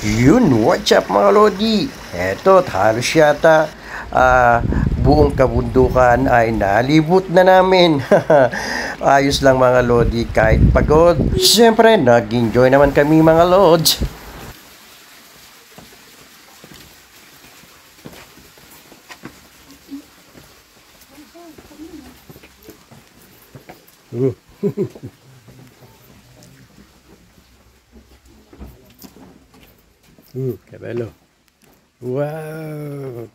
Yun, what's up mga Lodi? Eto, halos yata buong kabundukan ay nalibot na namin. Ayos lang mga Lodi, kahit pagod. Siyempre, nag-enjoy naman kami mga Lods. Kabelo. Wow!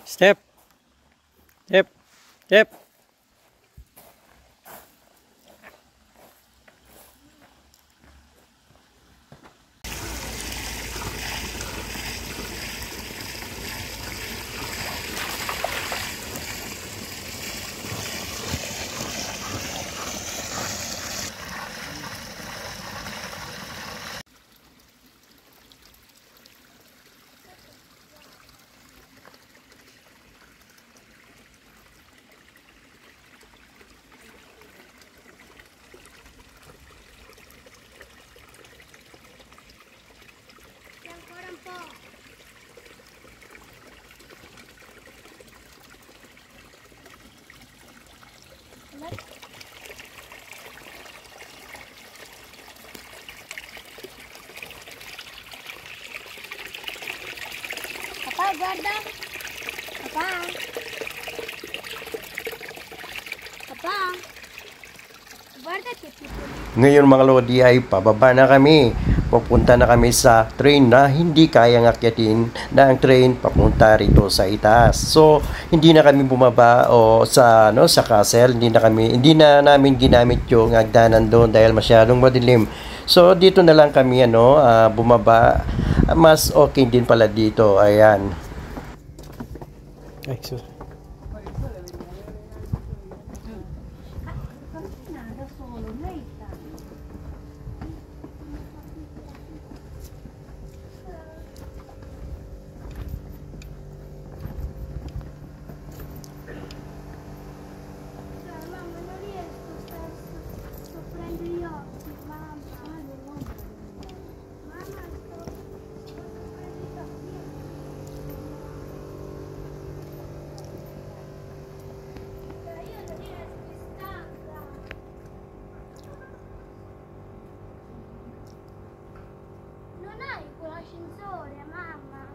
Step. Step. Step. Apa, guarda. Apa. Apa. Guarda che piccolo. Ngayon mga Lodi ay pababa na kami. Pupunta na kami sa train na hindi kayang akyatin na ang train papunta rito sa itaas. So, hindi na kami bumaba o sa castle, hindi na namin ginamit yung hagdanan doon dahil masyadong madilim. So, dito na lang kami bumaba. Mas okay din pala dito. Ayan. Ay, sorry. Da solo, lei sta. Mamma, non riesco, sto aprendo gli occhi, mamma. Mamma, sto aprendo gli occhi. Io non riesco, stanca. Non hai quell'ascensore, mamma?